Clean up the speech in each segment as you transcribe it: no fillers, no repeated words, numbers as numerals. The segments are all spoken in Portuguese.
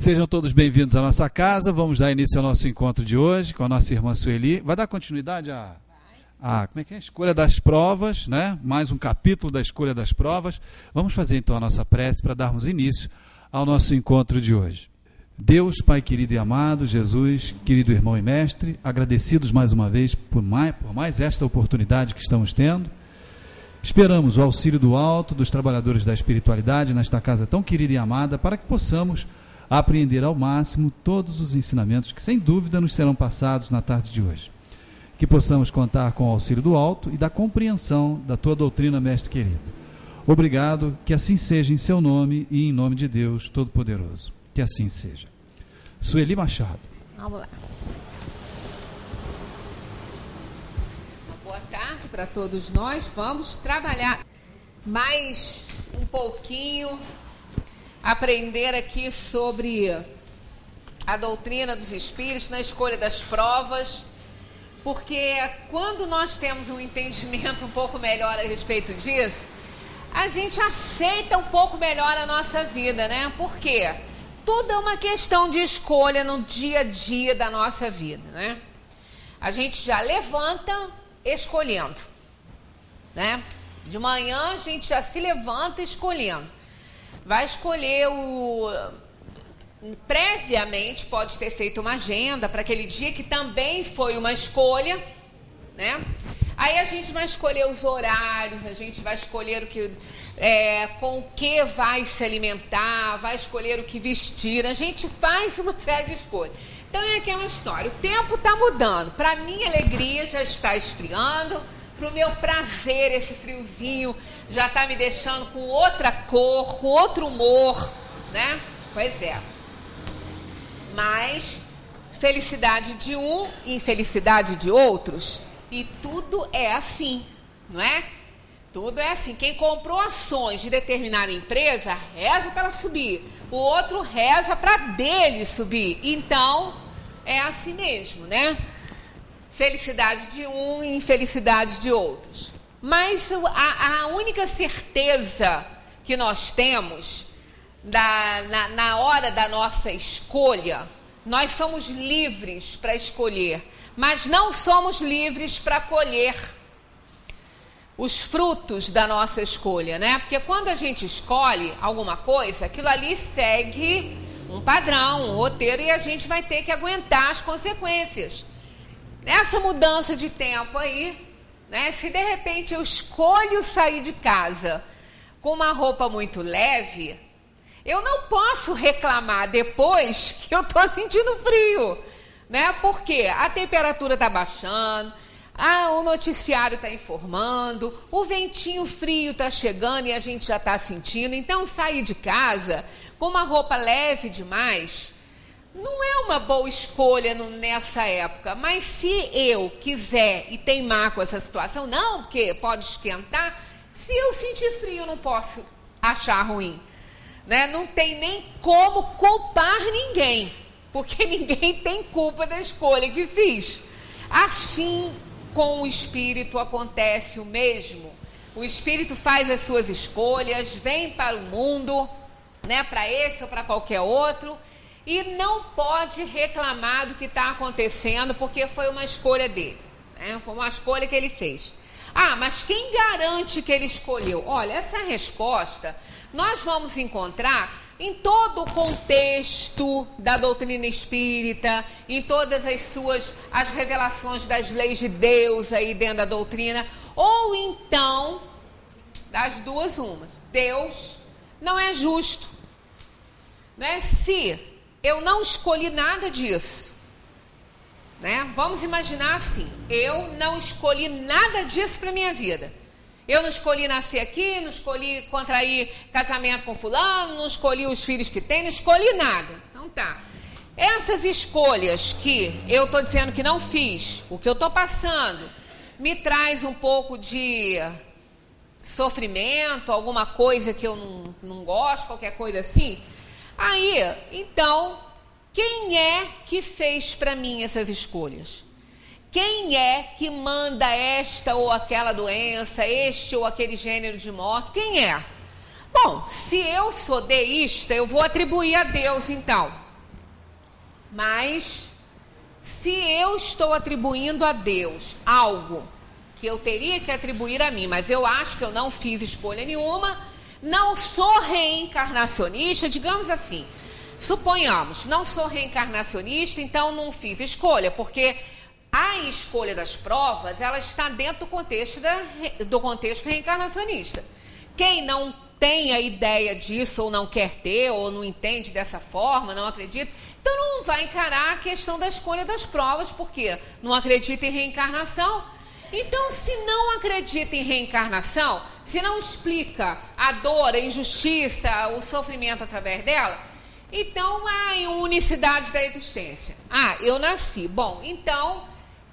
Sejam todos bem-vindos à nossa casa. Vamos dar início ao nosso encontro de hoje com a nossa irmã Sueli. Vai dar continuidade como é que é? A escolha das provas, né? Mais um capítulo da escolha das provas. Vamos fazer então a nossa prece para darmos início ao nosso encontro de hoje. Deus, Pai querido e amado, Jesus, querido irmão e mestre, agradecidos mais uma vez por mais esta oportunidade que estamos tendo. Esperamos o auxílio do alto, dos trabalhadores da espiritualidade nesta casa tão querida e amada, para que possamos apreender ao máximo todos os ensinamentos que sem dúvida nos serão passados na tarde de hoje. Que possamos contar com o auxílio do alto e da compreensão da tua doutrina, mestre querido. Obrigado, que assim seja em seu nome e em nome de Deus Todo-Poderoso. Que assim seja. Sueli Machado. Vamos lá. Uma boa tarde para todos nós. Vamos trabalhar mais um pouquinho, aprender aqui sobre a doutrina dos espíritos na escolha das provas, porque quando nós temos um entendimento um pouco melhor a respeito disso, a gente aceita um pouco melhor a nossa vida, né? Por quê? Tudo é uma questão de escolha no dia a dia da nossa vida, né? A gente já levanta escolhendo, né? De manhã a gente já se levanta escolhendo. Vai escolher previamente pode ter feito uma agenda para aquele dia que também foi uma escolha, né? Aí a gente vai escolher os horários, a gente vai escolher com o que vai se alimentar, vai escolher o que vestir, a gente faz uma série de escolhas. Então é aquela história, o tempo está mudando, para minha alegria já está esfriando, para o meu prazer esse friozinho já está me deixando com outra cor, com outro humor, né? Pois é. Mas felicidade de um e infelicidade de outros, e tudo é assim, não é? Tudo é assim. Quem comprou ações de determinada empresa reza para ela subir, o outro reza para dele subir. Então é assim mesmo, né? Felicidade de um e infelicidade de outros. Mas a única certeza que nós temos na hora da nossa escolha, nós somos livres para escolher, mas não somos livres para colher os frutos da nossa escolha, né? Porque quando a gente escolhe alguma coisa, aquilo ali segue um padrão, um roteiro, e a gente vai ter que aguentar as consequências. Nessa mudança de tempo aí, né? Se de repente eu escolho sair de casa com uma roupa muito leve, eu não posso reclamar depois que eu estou sentindo frio, né? Porque a temperatura está baixando, o noticiário está informando, o ventinho frio está chegando e a gente já está sentindo. Então, sair de casa com uma roupa leve demais não é uma boa escolha nessa época. Mas se eu quiser e teimar com essa situação, não, porque pode esquentar, se eu sentir frio eu não posso achar ruim, né? Não tem nem como culpar ninguém, porque ninguém tem culpa da escolha que fiz. Assim, com o espírito acontece o mesmo. O espírito faz as suas escolhas, vem para o mundo, né, para esse ou para qualquer outro, e não pode reclamar do que está acontecendo, porque foi uma escolha dele, né? Foi uma escolha que ele fez. Mas quem garante que ele escolheu? Olha, essa resposta nós vamos encontrar em todo o contexto da doutrina espírita, em todas as revelações das leis de Deus aí dentro da doutrina, ou então, das duas umas, Deus não é justo, né? Se eu não escolhi nada disso, né? Vamos imaginar assim, eu não escolhi nada disso para minha vida. Eu não escolhi nascer aqui, não escolhi contrair casamento com fulano, não escolhi os filhos que tem, não escolhi nada. Então tá. Essas escolhas que eu estou dizendo que não fiz, o que eu estou passando, me traz um pouco de sofrimento, alguma coisa que eu não gosto, qualquer coisa assim. Aí, então, quem é que fez para mim essas escolhas? Quem é que manda esta ou aquela doença, este ou aquele gênero de morte? Quem é? Bom, se eu sou deísta, eu vou atribuir a Deus, então. Mas se eu estou atribuindo a Deus algo que eu teria que atribuir a mim, mas eu acho que eu não fiz escolha nenhuma, não sou reencarnacionista, digamos assim, suponhamos, não sou reencarnacionista, então não fiz escolha, porque a escolha das provas, ela está dentro do contexto reencarnacionista. Quem não tem a ideia disso, ou não quer ter, ou não entende dessa forma, não acredita, então não vai encarar a questão da escolha das provas, porque não acredita em reencarnação. Então, se não acredita em reencarnação, se não explica a dor, a injustiça, o sofrimento através dela, então há unicidade da existência. Ah, eu nasci. Bom, então,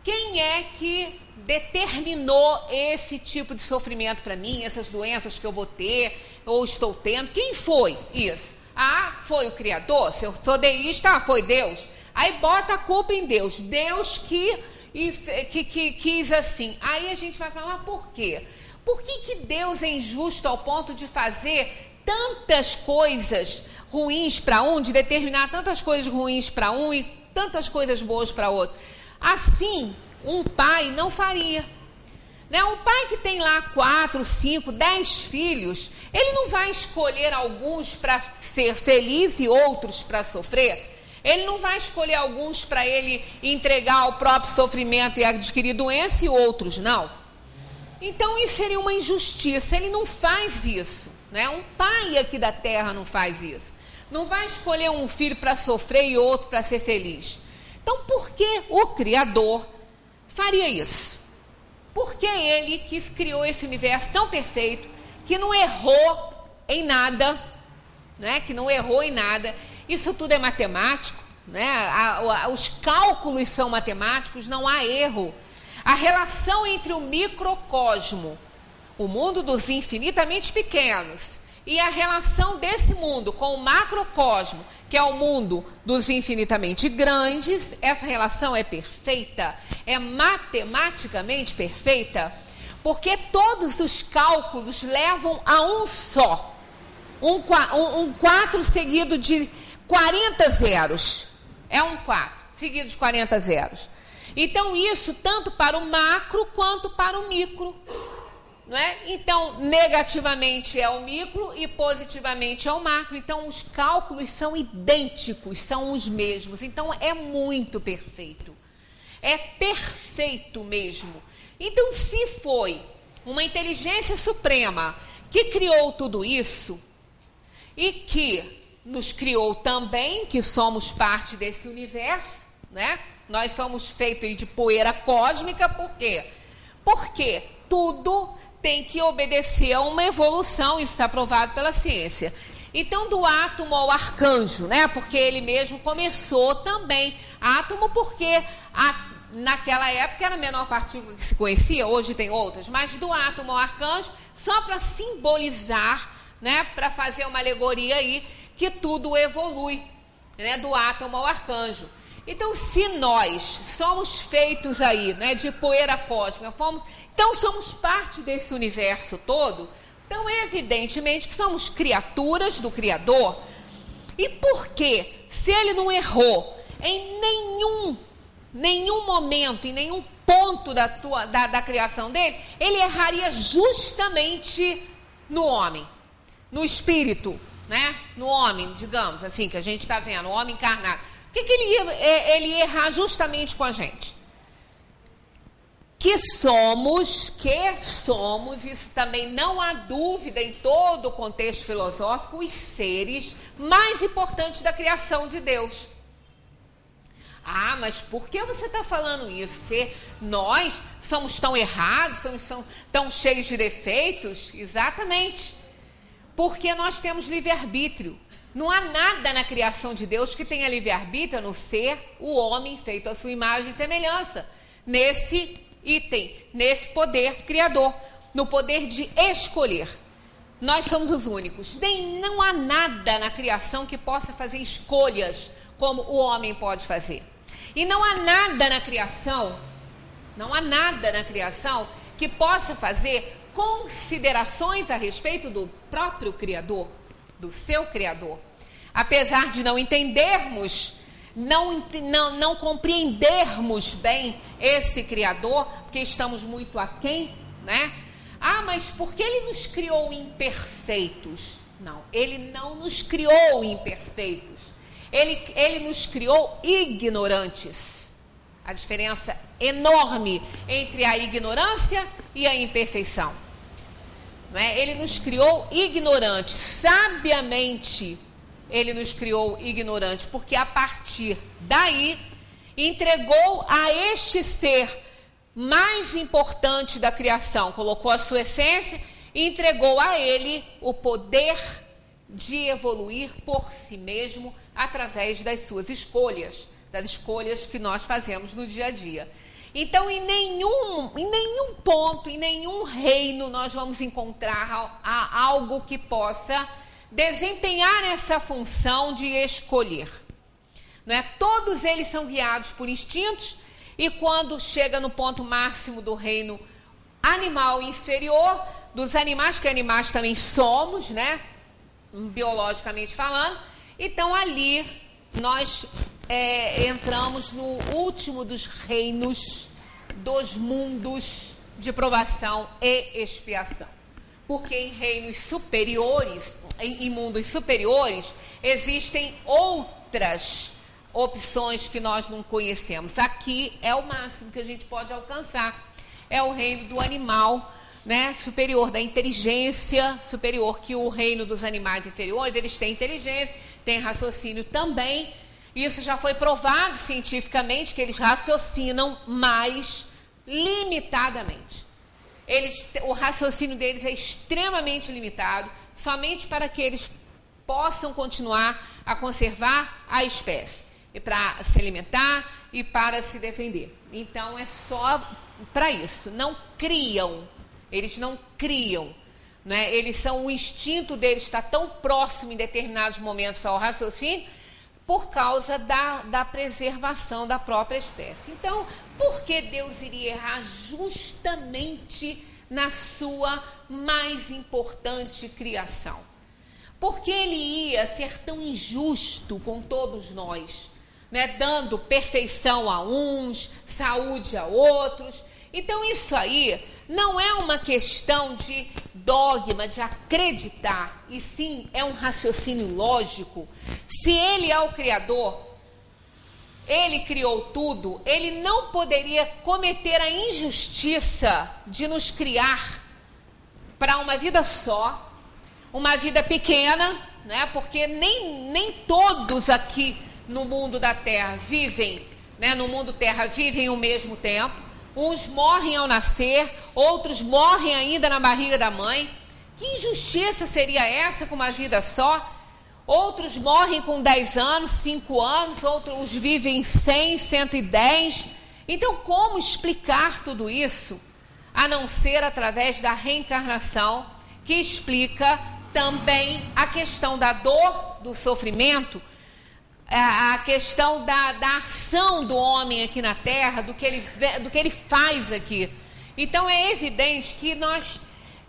quem é que determinou esse tipo de sofrimento para mim, essas doenças que eu vou ter ou estou tendo? Quem foi isso? Ah, foi o Criador? Se eu sou deísta, foi Deus. Aí bota a culpa em Deus. Deus que quis assim. Aí a gente vai falar, mas por quê? Por que Deus é injusto ao ponto de fazer tantas coisas ruins para um, de determinar tantas coisas ruins para um e tantas coisas boas para outro? Assim, um pai não faria. Né? Um pai que tem lá 4, 5, 10 filhos, ele não vai escolher alguns para ser feliz e outros para sofrer. Ele não vai escolher alguns para ele entregar ao próprio sofrimento e adquirir doença e outros não. Então isso seria uma injustiça. Ele não faz isso. Né? Um pai aqui da terra não faz isso. Não vai escolher um filho para sofrer e outro para ser feliz. Então por que o Criador faria isso? Porque ele que criou esse universo tão perfeito, que não errou em nada, né? Que não errou em nada. Isso tudo é matemático, né? Os cálculos são matemáticos, não há erro. A relação entre o microcosmo, o mundo dos infinitamente pequenos, e a relação desse mundo com o macrocosmo, que é o mundo dos infinitamente grandes, essa relação é perfeita, é matematicamente perfeita, porque todos os cálculos levam a um só. Um 4 seguido de 40 zeros. É um 4 seguido de 40 zeros. Então, isso tanto para o macro quanto para o micro. Não é? Então, negativamente é o micro e positivamente é o macro. Então, os cálculos são idênticos, são os mesmos. Então, é muito perfeito. É perfeito mesmo. Então, se foi uma inteligência suprema que criou tudo isso e que nos criou também, que somos parte desse universo, né? Nós somos feitos de poeira cósmica, por quê? Porque tudo tem que obedecer a uma evolução, isso está provado pela ciência. Então, do átomo ao arcanjo, né? Porque ele mesmo começou também. Átomo porque naquela época era a menor partícula que se conhecia, hoje tem outras, mas do átomo ao arcanjo, só para simbolizar, né? Para fazer uma alegoria aí, que tudo evolui, né? Do átomo ao arcanjo. Então, se nós somos feitos aí, né, de poeira cósmica, então somos parte desse universo todo, então evidentemente que somos criaturas do Criador. E por que, se ele não errou em nenhum momento, em nenhum ponto da criação dele, ele erraria justamente no homem, no espírito, né? No homem, digamos assim, que a gente está vendo, o homem encarnado. Por que ele ia errar justamente com a gente? Que somos, isso também não há dúvida em todo o contexto filosófico, os seres mais importantes da criação de Deus. Ah, mas por que você está falando isso? Nós somos tão errados, somos tão cheios de defeitos? Exatamente. Porque nós temos livre-arbítrio. Não há nada na criação de Deus que tenha livre-arbítrio, a não ser o homem feito à sua imagem e semelhança. Nesse item, nesse poder criador, no poder de escolher. Nós somos os únicos. Não há nada na criação que possa fazer escolhas como o homem pode fazer. E não há nada na criação que possa fazer considerações a respeito do próprio Criador, do seu Criador. Apesar de não entendermos não compreendermos bem esse Criador, porque estamos muito aquém, né? Ah, mas por que Ele nos criou imperfeitos? Não, Ele não nos criou imperfeitos. Ele nos criou ignorantes. A diferença enorme entre a ignorância e a imperfeição. Não é? Ele nos criou ignorantes, sabiamente Ele nos criou ignorantes, porque a partir daí entregou a este ser mais importante da criação, colocou a sua essência e entregou a ele o poder de evoluir por si mesmo através das suas escolhas, das escolhas que nós fazemos no dia a dia. Então, em nenhum ponto, em nenhum reino, nós vamos encontrar algo que possa desempenhar essa função de escolher. Não é? Todos eles são guiados por instintos, e quando chega no ponto máximo do reino animal inferior, dos animais, que animais também somos, né? Biologicamente falando, então ali nós entramos no último dos reinos, dos mundos de provação e expiação. Porque em reinos superiores, em mundos superiores, existem outras opções que nós não conhecemos. Aqui é o máximo que a gente pode alcançar. É o reino do animal, né, superior, da inteligência superior, que o reino dos animais inferiores, eles têm inteligência, têm raciocínio também. Isso já foi provado cientificamente, que eles raciocinam mais limitadamente. O raciocínio deles é extremamente limitado, somente para que eles possam continuar a conservar a espécie, e para se alimentar e para se defender. Então é só para isso. Não criam, eles não criam, né? O instinto deles está tão próximo em determinados momentos ao raciocínio, por causa da preservação da própria espécie. Então, por que Deus iria errar justamente na sua mais importante criação? Por que Ele ia ser tão injusto com todos nós, né? Dando perfeição a uns, saúde a outros. Então, isso aí não é uma questão de dogma, de acreditar, e sim é um raciocínio lógico. Se Ele é o Criador, Ele criou tudo, Ele não poderia cometer a injustiça de nos criar para uma vida só, uma vida pequena, né? Porque nem todos aqui no mundo da Terra vivem, né? No mundo Terra vivem o mesmo tempo. Uns morrem ao nascer, outros morrem ainda na barriga da mãe. Que injustiça seria essa com uma vida só? Outros morrem com 10 anos, 5 anos, outros vivem 100, 110. Então, como explicar tudo isso? A não ser através da reencarnação, que explica também a questão da dor, do sofrimento, a questão da ação do homem aqui na Terra, do que ele faz aqui. Então é evidente que nós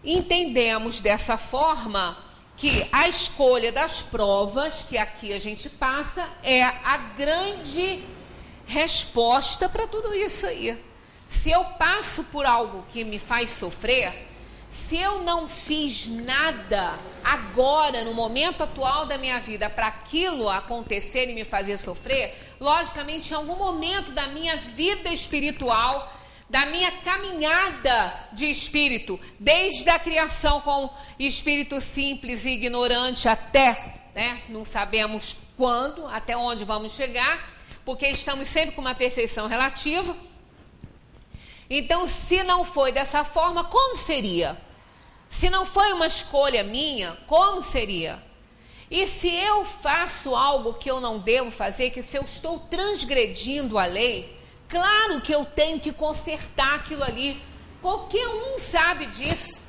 entendemos dessa forma que a escolha das provas que aqui a gente passa é a grande resposta para tudo isso aí. Se eu passo por algo que me faz sofrer, se eu não fiz nada agora, no momento atual da minha vida, para aquilo acontecer e me fazer sofrer, logicamente, em algum momento da minha vida espiritual, da minha caminhada de espírito, desde a criação com espírito simples e ignorante até, né, não sabemos quando, até onde vamos chegar, porque estamos sempre com uma perfeição relativa. Então, se não foi dessa forma, como seria? Se não foi uma escolha minha, como seria? E se eu faço algo que eu não devo fazer, que se eu estou transgredindo a lei, claro que eu tenho que consertar aquilo ali. Qualquer um sabe disso,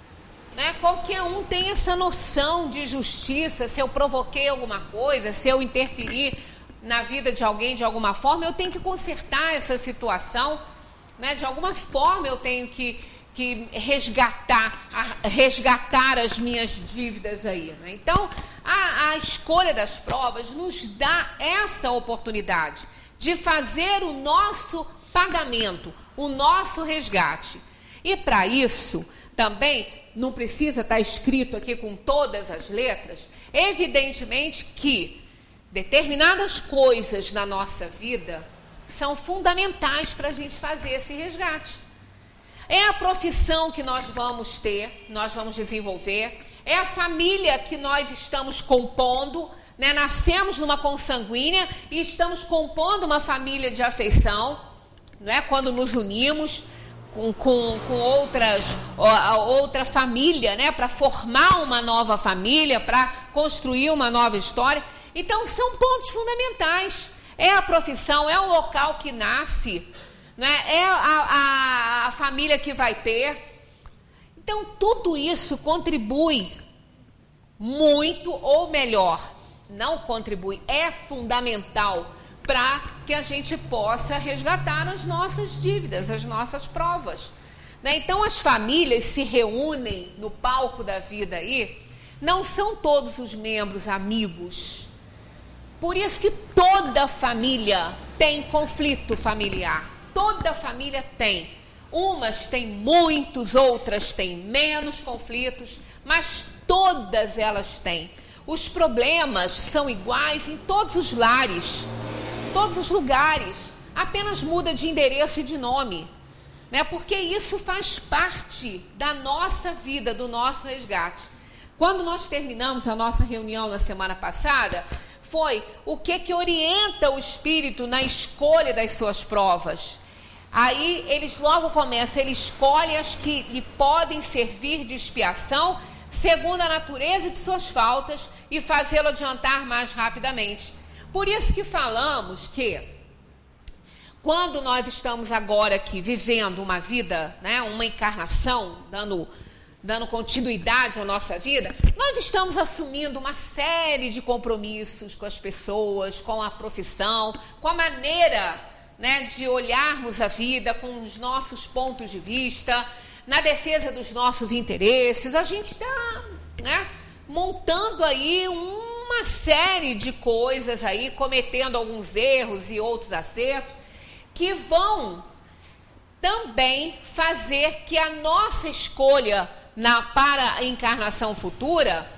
né? Qualquer um tem essa noção de justiça. Se eu provoquei alguma coisa, se eu interferir na vida de alguém de alguma forma, eu tenho que consertar essa situação, né? De alguma forma eu tenho que resgatar as minhas dívidas aí, né? Então, A escolha das provas nos dá essa oportunidade de fazer o nosso pagamento, o nosso resgate. E para isso, também, não precisa estar escrito aqui com todas as letras, evidentemente que determinadas coisas na nossa vida são fundamentais para a gente fazer esse resgate. É a profissão que nós vamos ter, nós vamos desenvolver, é a família que nós estamos compondo, né? Nascemos numa consanguínea e estamos compondo uma família de afeição, né? Quando nos unimos com outra família, né? Para formar uma nova família, para construir uma nova história. Então, são pontos fundamentais. É a profissão, é o local que nasce, né? É a família que vai ter. Então, tudo isso contribui muito, ou melhor, não contribui, é fundamental para que a gente possa resgatar as nossas dívidas, as nossas provas, né? Então, as famílias se reúnem no palco da vida aí, não são todos os membros amigos. Por isso que toda família tem conflito familiar. Toda família tem. Umas têm muitos, outras têm menos conflitos, mas todas elas têm. Os problemas são iguais em todos os lares, todos os lugares. Apenas muda de endereço e de nome, né? Porque isso faz parte da nossa vida, do nosso resgate. Quando nós terminamos a nossa reunião na semana passada, foi o que orienta o espírito na escolha das suas provas. Aí eles logo começam, ele escolhe as que lhe podem servir de expiação, segundo a natureza de suas faltas, e fazê-lo adiantar mais rapidamente. Por isso que falamos que, quando nós estamos agora aqui vivendo uma vida, né, uma encarnação, dando continuidade à nossa vida, nós estamos assumindo uma série de compromissos com as pessoas, com a profissão, com a maneira, né, de olharmos a vida, com os nossos pontos de vista, na defesa dos nossos interesses. A gente está, né, montando aí uma série de coisas aí, cometendo alguns erros e outros acertos, que vão também fazer que a nossa escolha para a encarnação futura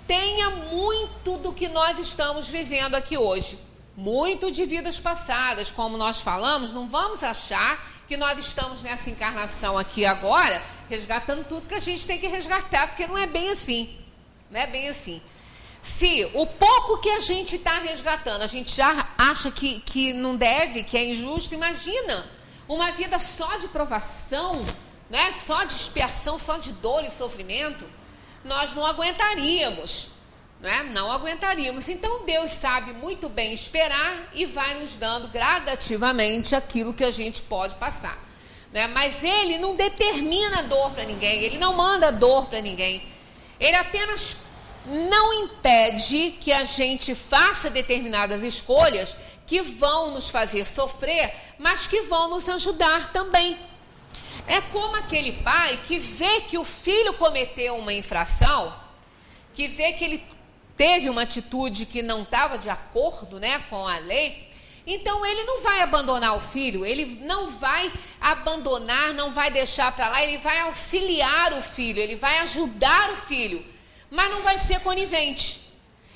tenha muito do que nós estamos vivendo aqui hoje. Muito de vidas passadas, como nós falamos. Não vamos achar que nós estamos nessa encarnação aqui agora, resgatando tudo que a gente tem que resgatar, porque não é bem assim. Não é bem assim. Se o pouco que a gente está resgatando, a gente já acha que não deve, que é injusto, imagina uma vida só de provação, né? Só de expiação, só de dor e sofrimento, nós não aguentaríamos. Né? Não aguentaríamos. Então Deus sabe muito bem esperar e vai nos dando gradativamente aquilo que a gente pode passar, né? Mas Ele não determina dor para ninguém, Ele não manda dor para ninguém. Ele apenas não impede que a gente faça determinadas escolhas que vão nos fazer sofrer, mas que vão nos ajudar também. É como aquele pai que vê que o filho cometeu uma infração, que vê que ele teve uma atitude que não estava de acordo, né, com a lei. Então ele não vai abandonar o filho, ele não vai abandonar, não vai deixar para lá, ele vai auxiliar o filho, ele vai ajudar o filho, mas não vai ser conivente.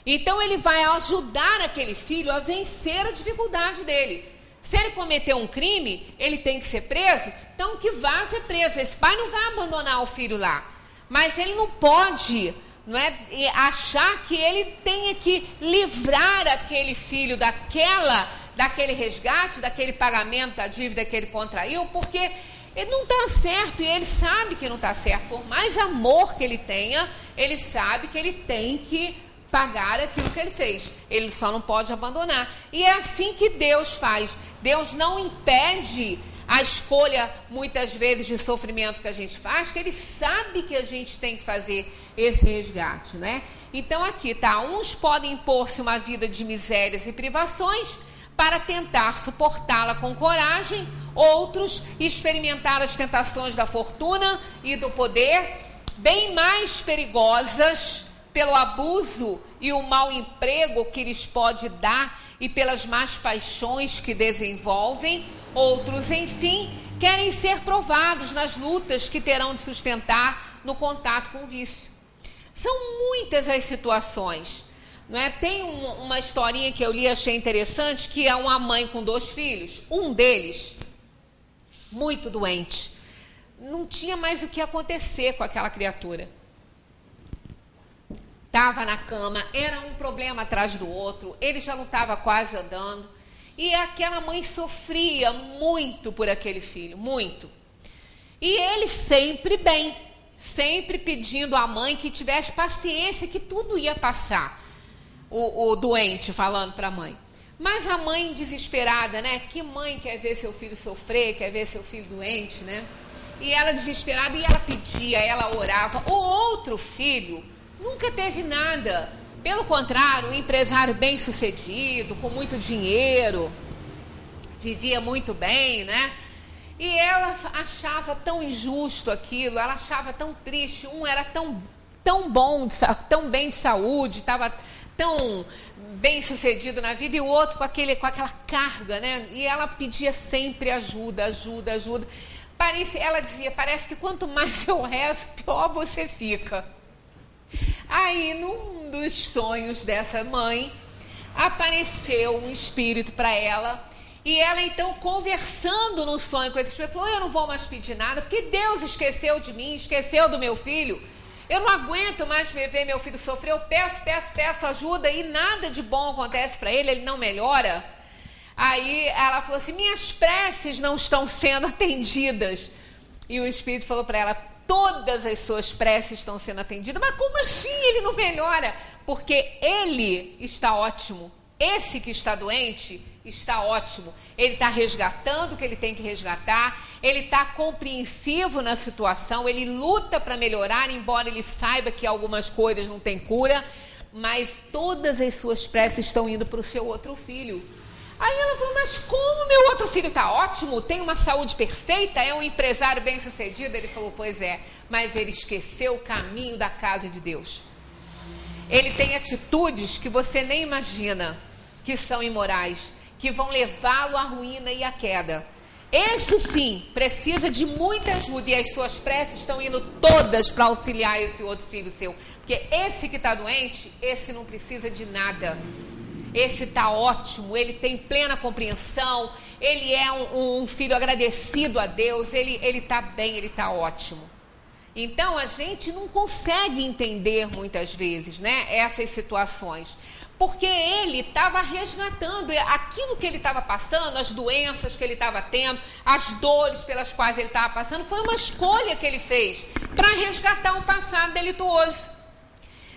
Então ele vai ajudar aquele filho a vencer a dificuldade dele. Se ele cometeu um crime, ele tem que ser preso, então que vá ser preso. Esse pai não vai abandonar o filho lá, mas ele não pode, não é, achar que ele tenha que livrar aquele filho daquele resgate, daquele pagamento da dívida que ele contraiu, porque ele não está certo e ele sabe que não está certo. Por mais amor que ele tenha, ele sabe que ele tem que pagar aquilo que ele fez. Ele só não pode abandonar. E é assim que Deus faz. Deus não impede a escolha, muitas vezes, de sofrimento que a gente faz, que Ele sabe que a gente tem que fazer esse resgate, né? Então aqui, tá? Uns podem impor-se uma vida de misérias e privações para tentar suportá-la com coragem, outros experimentar as tentações da fortuna e do poder, bem mais perigosas pelo abuso e o mau emprego que lhes pode dar e pelas más paixões que desenvolvem. Outros, enfim, querem ser provados nas lutas que terão de sustentar no contato com o vício. São muitas as situações, não é? Tem uma historinha que eu li e achei interessante, que é uma mãe com 2 filhos, um deles muito doente, não tinha mais o que acontecer com aquela criatura. Estava na cama, era um problema atrás do outro, ele já não estava quase andando, e aquela mãe sofria muito por aquele filho, muito. E ele sempre bem, sempre pedindo à mãe que tivesse paciência, que tudo ia passar. O doente falando para a mãe. Mas a mãe desesperada, né? Que mãe quer ver seu filho sofrer, quer ver seu filho doente, né? E ela desesperada, e ela pedia, ela orava. O outro filho nunca teve nada. Pelo contrário, um empresário bem sucedido, com muito dinheiro, vivia muito bem, né? E ela achava tão injusto aquilo, ela achava tão triste. Um era tão bom, tão bem de saúde, estava tão bem sucedido na vida, e o outro com aquela carga, né? E ela pedia sempre ajuda. Ela dizia, parece que quanto mais eu rezo, pior você fica. Aí, num dos sonhos dessa mãe, apareceu um espírito para ela, e ela então, conversando no sonho com esse espírito, falou, eu não vou mais pedir nada, porque Deus esqueceu de mim, esqueceu do meu filho. Eu não aguento mais ver meu filho sofrer, eu peço ajuda, e nada de bom acontece para ele não melhora. Aí ela falou assim, minhas preces não estão sendo atendidas. E o Espírito falou para ela, todas as suas preces estão sendo atendidas. Mas como assim ele não melhora? Porque ele está ótimo. Esse que está doente está ótimo. Ele está resgatando o que ele tem que resgatar. Ele está compreensivo na situação. Ele luta para melhorar, embora ele saiba que algumas coisas não têm cura. Mas todas as suas preces estão indo para o seu outro filho. Aí ela falou, mas como meu outro filho está ótimo, tem uma saúde perfeita, é um empresário bem sucedido? Ele falou, pois é, mas ele esqueceu o caminho da casa de Deus. Ele tem atitudes que você nem imagina, que são imorais, que vão levá-lo à ruína e à queda. Esse sim, precisa de muita ajuda, e as suas preces estão indo todas para auxiliar esse outro filho seu. Porque esse que está doente, esse não precisa de nada. Esse está ótimo, ele tem plena compreensão, ele é um filho agradecido a Deus, ele está bem, ele está ótimo. Então, a gente não consegue entender muitas vezes, né, essas situações, porque ele estava resgatando aquilo que ele estava passando, as doenças que ele estava tendo, as dores pelas quais ele estava passando, foi uma escolha que ele fez para resgatar um passado delituoso.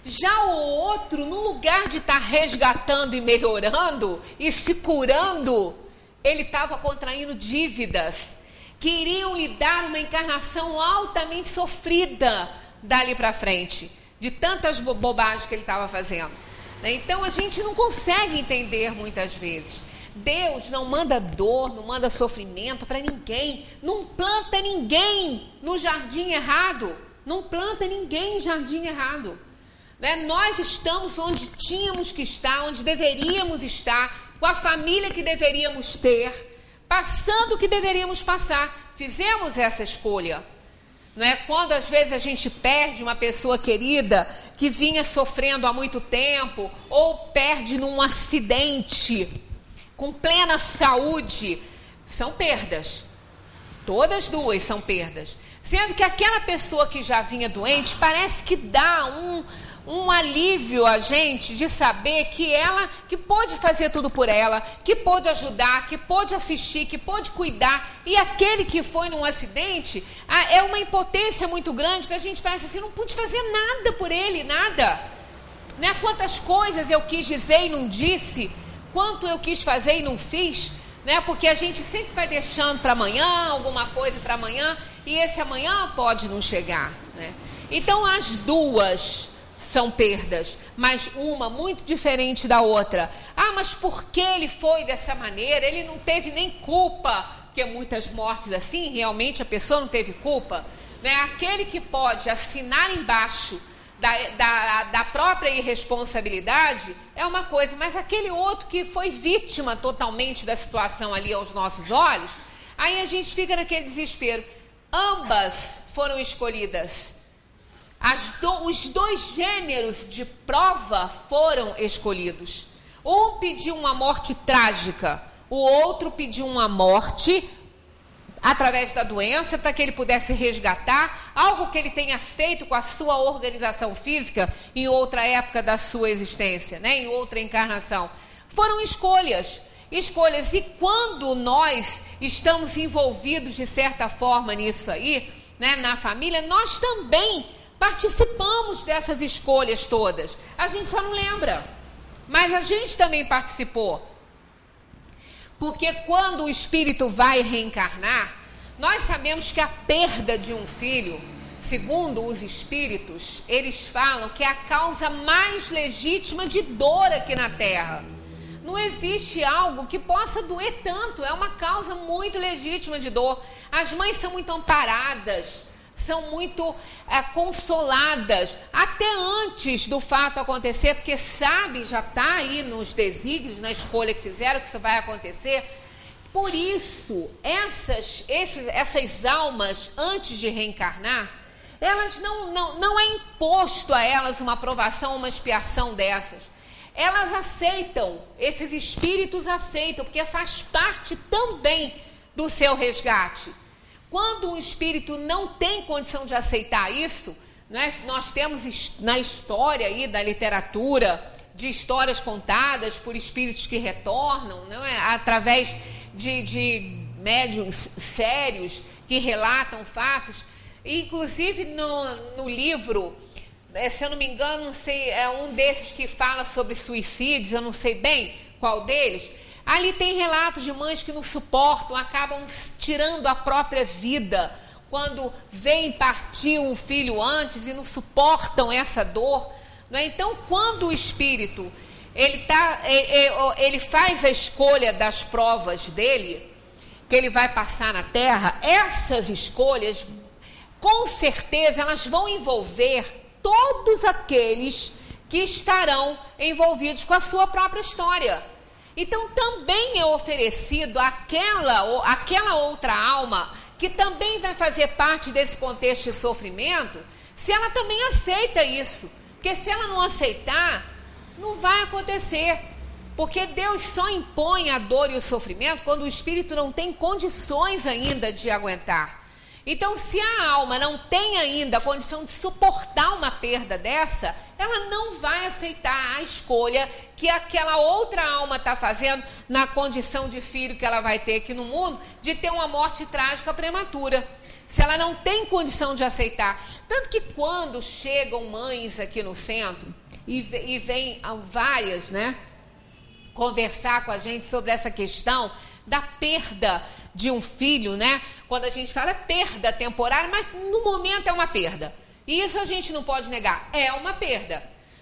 Já o outro, no lugar de estar resgatando e melhorando e se curando, ele estava contraindo dívidas que iriam lhe dar uma encarnação altamente sofrida dali para frente, de tantas bobagens que ele estava fazendo. Então a gente não consegue entender muitas vezes. Deus não manda dor, não manda sofrimento para ninguém, não planta ninguém no jardim errado, não planta ninguém em jardim errado. Nós estamos onde tínhamos que estar, onde deveríamos estar, com a família que deveríamos ter, passando o que deveríamos passar. Fizemos essa escolha. Quando às vezes a gente perde uma pessoa querida que vinha sofrendo há muito tempo, ou perde num acidente com plena saúde, são perdas. Todas duas são perdas. Sendo que aquela pessoa que já vinha doente, parece que dá um alívio a gente de saber que ela, que pode fazer tudo por ela, que pode ajudar, que pode assistir, que pode cuidar. E aquele que foi num acidente, é uma impotência muito grande, que a gente parece assim, não pude fazer nada por ele, nada. Quantas coisas eu quis dizer e não disse, quanto eu quis fazer e não fiz, porque a gente sempre vai deixando para amanhã, alguma coisa para amanhã, e esse amanhã pode não chegar. Então as duas são perdas, mas uma muito diferente da outra. Mas por que ele foi dessa maneira? Ele não teve nem culpa, porque muitas mortes assim, realmente a pessoa não teve culpa. Aquele que pode assinar embaixo, da própria irresponsabilidade é uma coisa, mas aquele outro que foi vítima totalmente da situação ali aos nossos olhos, aí a gente fica naquele desespero. Ambas foram escolhidas. Os dois gêneros de prova foram escolhidos. Um pediu uma morte trágica, o outro pediu uma morte através da doença, para que ele pudesse resgatar algo que ele tenha feito com a sua organização física em outra época da sua existência, né? Em outra encarnação. Foram escolhas. E quando nós estamos envolvidos de certa forma nisso aí, né, na família, nós também participamos dessas escolhas todas. A gente só não lembra, mas a gente também participou. Porque quando o espírito vai reencarnar, nós sabemos que a perda de um filho, segundo os espíritos, eles falam que é a causa mais legítima de dor aqui na Terra. Não existe algo que possa doer tanto, é uma causa muito legítima de dor. As mães são muito amparadas, são muito consoladas, até antes do fato acontecer, porque sabe, já está aí nos desígnios, na escolha que fizeram, que isso vai acontecer. Por isso, essas almas, antes de reencarnar, elas não é imposto a elas uma aprovação, uma expiação dessas. Elas aceitam, esses espíritos aceitam, porque faz parte também do seu resgate. Quando um espírito não tem condição de aceitar isso, né, nós temos na história aí da literatura, de histórias contadas por espíritos que retornam, não é, através de médiuns sérios que relatam fatos. Inclusive no livro, se eu não me engano, não sei, é um desses que fala sobre suicídios, eu não sei bem qual deles. Ali tem relatos de mães que não suportam, acabam tirando a própria vida quando vem partir um filho antes e não suportam essa dor. Não é? Então, quando o espírito ele faz a escolha das provas dele, que ele vai passar na Terra, essas escolhas, com certeza, elas vão envolver todos aqueles que estarão envolvidos com a sua própria história. Então, também é oferecido aquela outra alma que também vai fazer parte desse contexto de sofrimento, se ela também aceita isso. Porque se ela não aceitar, não vai acontecer. Porque Deus só impõe a dor e o sofrimento quando o espírito não tem condições ainda de aguentar. Então, se a alma não tem ainda a condição de suportar uma perda dessa, ela não vai aceitar a escolha que aquela outra alma está fazendo na condição de filho que ela vai ter aqui no mundo, de ter uma morte trágica prematura. Se ela não tem condição de aceitar. Tanto que quando chegam mães aqui no centro, e vem várias, né, conversar com a gente sobre essa questão da perda de um filho, né? Quando a gente fala perda temporária, mas no momento é uma perda. E isso a gente não pode negar, é uma perda.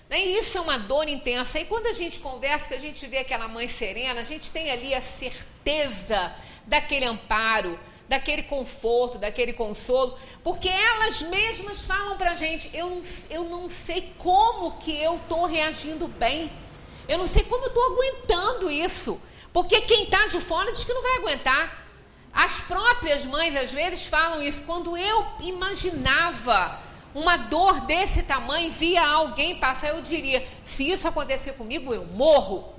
Né? E isso é uma dor intensa. E quando a gente conversa, que a gente vê aquela mãe serena, a gente tem ali a certeza daquele amparo, daquele conforto, daquele consolo, porque elas mesmas falam pra gente, eu não sei como que eu estou reagindo bem, eu não sei como eu estou aguentando isso, porque quem está de fora diz que não vai aguentar. As próprias mães às vezes falam isso. Quando eu imaginava uma dor desse tamanho, via alguém passar, eu diria, se isso acontecer comigo, eu morro.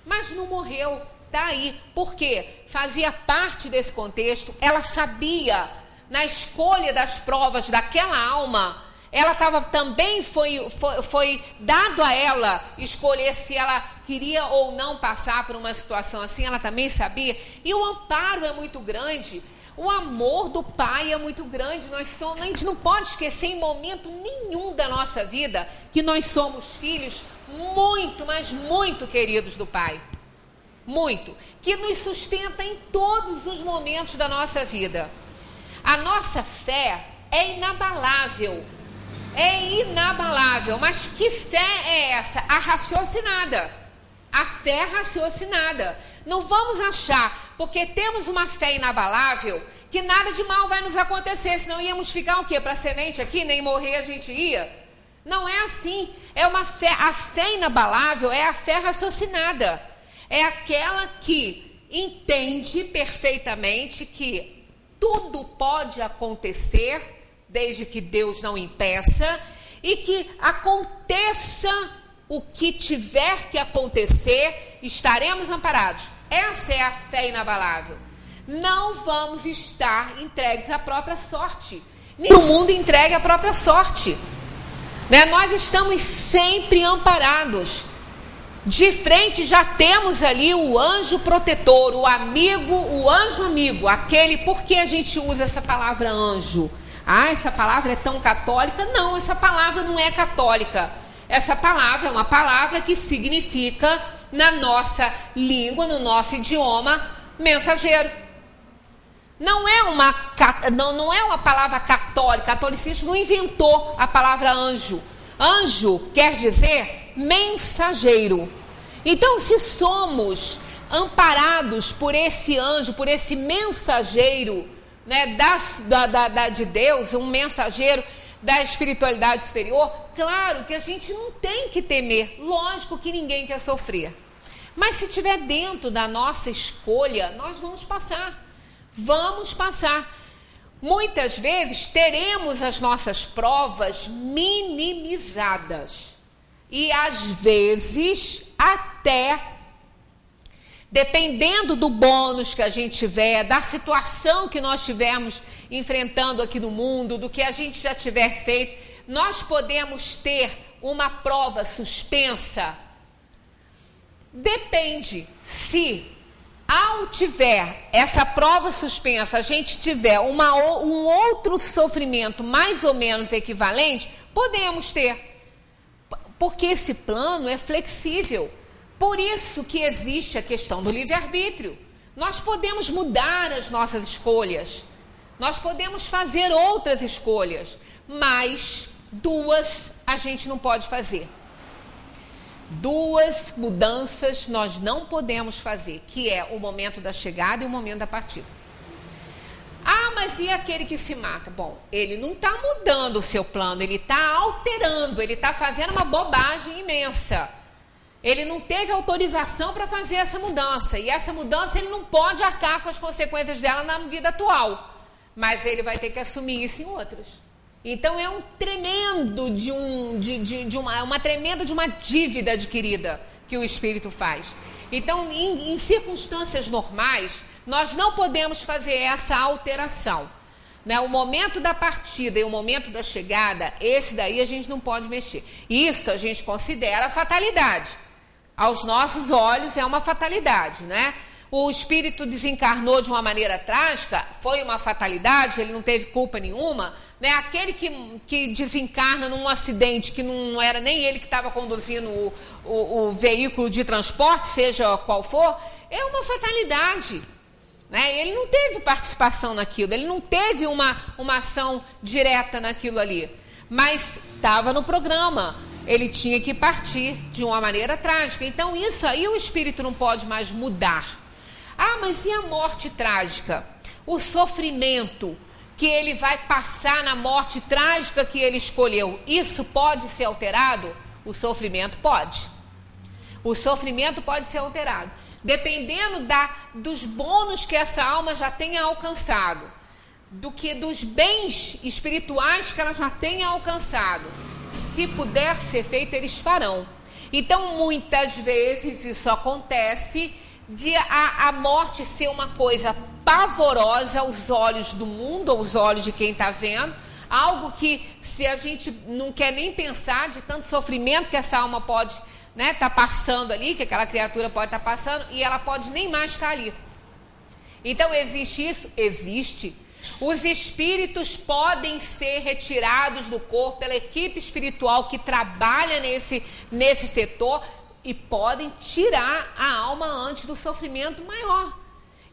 Mas não morreu. Está aí. Por quê? Fazia parte desse contexto, ela sabia, na escolha das provas daquela alma, ela também foi dado a ela escolher se ela queria ou não passar por uma situação assim, ela também sabia. E o amparo é muito grande, o amor do pai é muito grande. A gente não pode esquecer em momento nenhum da nossa vida que nós somos filhos muito, mas muito queridos do pai. Muito, que nos sustenta em todos os momentos da nossa vida. A nossa fé é inabalável, mas que fé é essa? A raciocinada, a fé raciocinada. Não vamos achar, porque temos uma fé inabalável, que nada de mal vai nos acontecer, senão íamos ficar o quê? Para semente aqui, nem morrer a gente ia. Não é assim. É uma fé, a fé inabalável é a fé raciocinada. É aquela que entende perfeitamente que tudo pode acontecer, desde que Deus não impeça, e que aconteça o que tiver que acontecer, estaremos amparados. Essa é a fé inabalável. Não vamos estar entregues à própria sorte. Nem o mundo entregue à própria sorte. Né? Nós estamos sempre amparados. De frente já temos ali o anjo protetor, o amigo, o anjo amigo, aquele. Por que a gente usa essa palavra anjo? Ah, essa palavra é tão católica? Não, essa palavra não é católica. Essa palavra é uma palavra que significa, na nossa língua, no nosso idioma, mensageiro. Não é uma palavra católica. O catolicismo não inventou a palavra anjo. Anjo quer dizer mensageiro. Então, se somos amparados por esse anjo, por esse mensageiro, né, de Deus, um mensageiro da espiritualidade superior, claro que a gente não tem que temer. Lógico que ninguém quer sofrer. Mas se estiver dentro da nossa escolha, nós vamos passar. Vamos passar. Muitas vezes teremos as nossas provas minimizadas. E às vezes até, dependendo do bônus que a gente tiver, da situação que nós estivermos enfrentando aqui no mundo, do que a gente já tiver feito, nós podemos ter uma prova suspensa. Depende. Se ao tiver essa prova suspensa, a gente tiver um outro sofrimento mais ou menos equivalente, podemos ter. Porque esse plano é flexível. Por isso que existe a questão do livre-arbítrio. Nós podemos mudar as nossas escolhas. Nós podemos fazer outras escolhas. Mas duas a gente não pode fazer. Duas mudanças nós não podemos fazer, que é o momento da chegada e o momento da partida. Ah, mas e aquele que se mata? Bom, ele não está mudando o seu plano, ele está alterando, ele está fazendo uma bobagem imensa. Ele não teve autorização para fazer essa mudança, e essa mudança ele não pode arcar com as consequências dela na vida atual, mas ele vai ter que assumir isso em outras. Então é um tremendo uma tremenda de uma dívida adquirida que o Espírito faz. Então, em circunstâncias normais, nós não podemos fazer essa alteração. Né? O momento da partida e o momento da chegada, esse daí a gente não pode mexer. Isso a gente considera fatalidade. Aos nossos olhos é uma fatalidade, né? O espírito desencarnou de uma maneira trágica, foi uma fatalidade, ele não teve culpa nenhuma, né? Aquele que desencarna num acidente que não era nem ele que estava conduzindo o veículo de transporte, seja qual for, é uma fatalidade. Né? Ele não teve participação naquilo, ele não teve uma ação direta naquilo ali, mas estava no programa, ele tinha que partir de uma maneira trágica. Então isso aí o espírito não pode mais mudar. Ah, mas e a morte trágica? O sofrimento que ele vai passar na morte trágica que ele escolheu, isso pode ser alterado? O sofrimento pode. O sofrimento pode ser alterado. Dependendo dos bônus que essa alma já tenha alcançado, dos bens espirituais que ela já tenha alcançado. Se puder ser feito, eles farão. Então, muitas vezes isso acontece de a morte ser uma coisa pavorosa aos olhos do mundo, aos olhos de quem está vendo, algo que se a gente não quer nem pensar de tanto sofrimento que essa alma pode tá passando ali, que aquela criatura pode estar passando, e ela pode nem mais estar ali. Então existe isso? Existe. Os espíritos podem ser retirados do corpo pela equipe espiritual que trabalha nesse setor, e podem tirar a alma antes do sofrimento maior.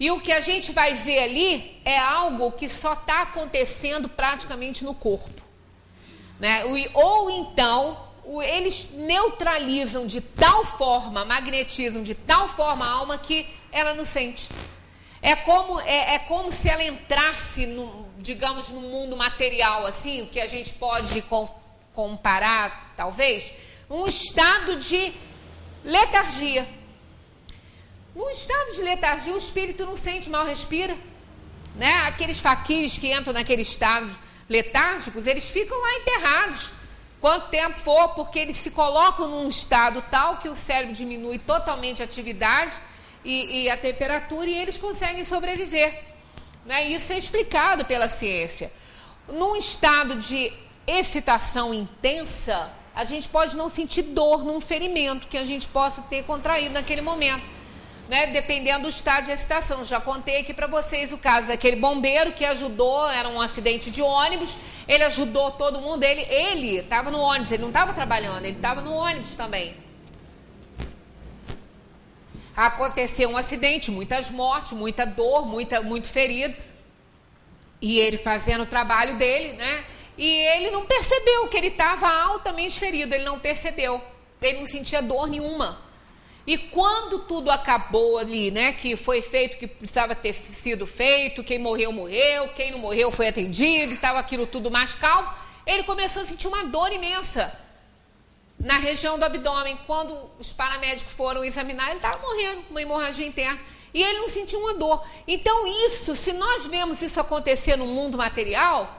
E o que a gente vai ver ali é algo que só está acontecendo praticamente no corpo. Né? Ou então, eles neutralizam de tal forma, magnetizam de tal forma a alma que ela não sente. É como se ela entrasse, digamos, no mundo material, assim, o que a gente pode comparar, talvez, um estado de letargia. No estado de letargia, o espírito não sente mal, respira. Né? Aqueles faquires que entram naquele estado letárgicos, eles ficam lá enterrados. Quanto tempo for, porque eles se colocam num estado tal que o cérebro diminui totalmente a atividade e a temperatura e eles conseguem sobreviver. Né? Isso é explicado pela ciência. Num estado de excitação intensa, a gente pode não sentir dor num ferimento que a gente possa ter contraído naquele momento, né? Dependendo do estado de excitação. Já contei aqui para vocês o caso daquele bombeiro que ajudou, era um acidente de ônibus, ele ajudou todo mundo, ele estava no ônibus, ele não estava trabalhando, ele estava no ônibus também. Aconteceu um acidente, muitas mortes, muita dor, muito ferido, e ele fazendo o trabalho dele, né? E ele não percebeu que ele estava altamente ferido, ele não percebeu, ele não sentia dor nenhuma. E quando tudo acabou ali, né, que foi feito o que precisava ter sido feito, quem morreu, morreu, quem não morreu foi atendido, e estava aquilo tudo mais calmo, ele começou a sentir uma dor imensa na região do abdômen. Quando os paramédicos foram examinar, ele estava morrendo, uma hemorragia interna. E ele não sentiu uma dor. Então isso, se nós vemos isso acontecer no mundo material,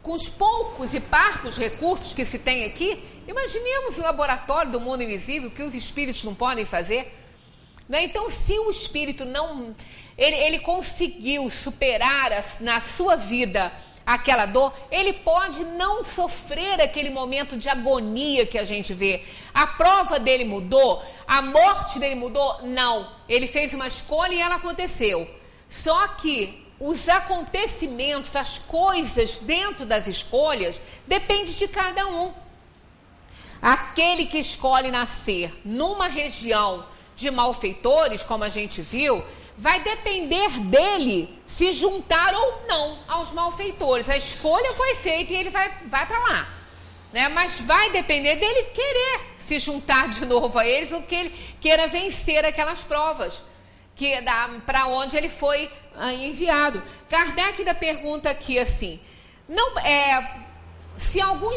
com os poucos e parcos recursos que se tem aqui, imaginemos o laboratório do mundo invisível, que os espíritos não podem fazer. Né? Então, se o espírito não... Ele conseguiu superar na sua vida aquela dor, ele pode não sofrer aquele momento de agonia que a gente vê. A prova dele mudou? A morte dele mudou? Não. Ele fez uma escolha e ela aconteceu. Só que os acontecimentos, as coisas dentro das escolhas, depende de cada um. Aquele que escolhe nascer numa região de malfeitores, como a gente viu, vai depender dele se juntar ou não aos malfeitores. A escolha foi feita e ele vai para lá. Né? Mas vai depender dele querer se juntar de novo a eles ou que ele queira vencer aquelas provas para onde ele foi enviado. Kardec ainda pergunta aqui assim, se alguns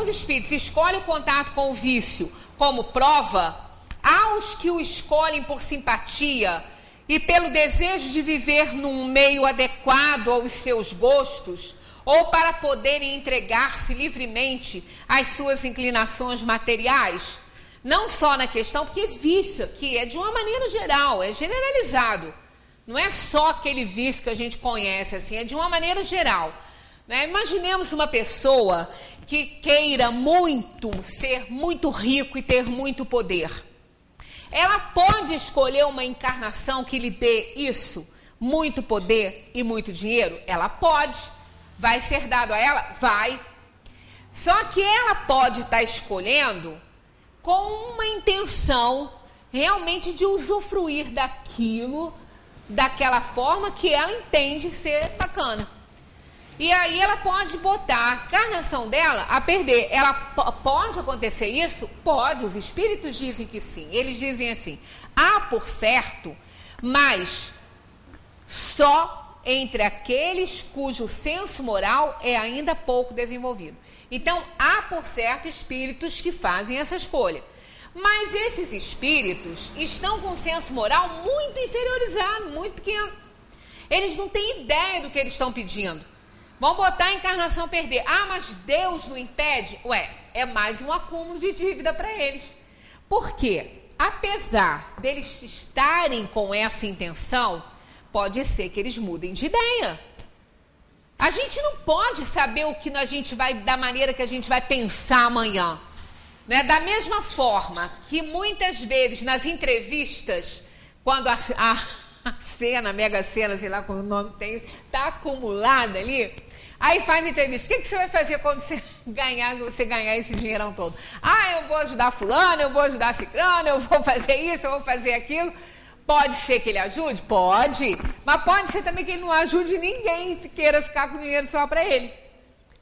espíritos escolhem o contato com o vício como prova, aos que o escolhem por simpatia e pelo desejo de viver num meio adequado aos seus gostos, ou para poderem entregar-se livremente às suas inclinações materiais, não só na questão, porque vício aqui é de uma maneira geral, é generalizado. Não é só aquele vício que a gente conhece, assim, é de uma maneira geral. Né? Imaginemos uma pessoa que queira muito ser muito rico e ter muito poder. Ela pode escolher uma encarnação que lhe dê isso, muito poder e muito dinheiro? Ela pode. Vai ser dado a ela? Vai. Só que ela pode estar escolhendo com uma intenção realmente de usufruir daquela forma que ela entende ser bacana. E aí ela pode botar a encarnação dela a perder. Pode acontecer isso? Pode, os espíritos dizem que sim. Eles dizem assim, há por certo, mas só entre aqueles cujo senso moral é ainda pouco desenvolvido. Então, há por certo espíritos que fazem essa escolha. Mas esses espíritos estão com um senso moral muito inferiorizado, muito pequeno. Eles não têm ideia do que eles estão pedindo. Vão botar a encarnação perder. Ah, mas Deus não impede? Ué, é mais um acúmulo de dívida para eles. Por quê? Apesar deles estarem com essa intenção, pode ser que eles mudem de ideia. A gente não pode saber o que a gente vai, da maneira que a gente vai pensar amanhã. Né? Da mesma forma que muitas vezes nas entrevistas, quando a cena, a mega cena, sei lá como o nome tem, está acumulada ali, aí faz entrevista. O que você vai fazer quando você ganhar esse dinheirão todo? Ah, eu vou ajudar fulano, eu vou ajudar ciclano, eu vou fazer isso, eu vou fazer aquilo. Pode ser que ele ajude? Pode. Mas pode ser também que ele não ajude ninguém se queira ficar com dinheiro só para ele.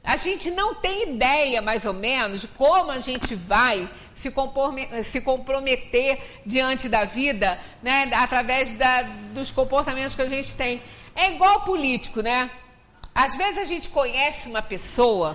A gente não tem ideia, mais ou menos, de como a gente vai se comprometer diante da vida, né, através dos comportamentos que a gente tem. É igual político, né? Às vezes a gente conhece uma pessoa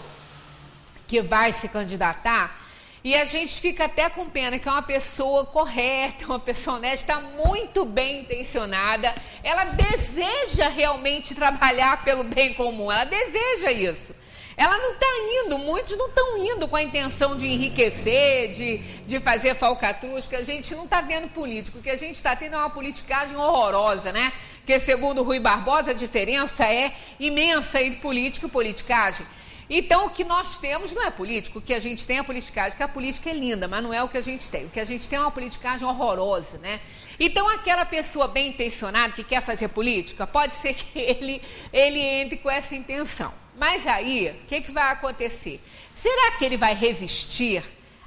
que vai se candidatar, e a gente fica até com pena que é uma pessoa correta, uma pessoa honesta, muito bem intencionada, ela deseja realmente trabalhar pelo bem comum, ela deseja isso. Ela não está indo, muitos não estão indo com a intenção de enriquecer, de fazer falcatruas, que a gente não está vendo político, o que a gente está tendo é uma politicagem horrorosa, né? Porque segundo Rui Barbosa, a diferença é imensa entre político e politicagem. Então, o que nós temos não é político, o que a gente tem é politicagem, que a política é linda, mas não é o que a gente tem. O que a gente tem é uma politicagem horrorosa, né? Então, aquela pessoa bem intencionada que quer fazer política, pode ser que ele entre com essa intenção. Mas aí, o que vai acontecer? Será que ele vai resistir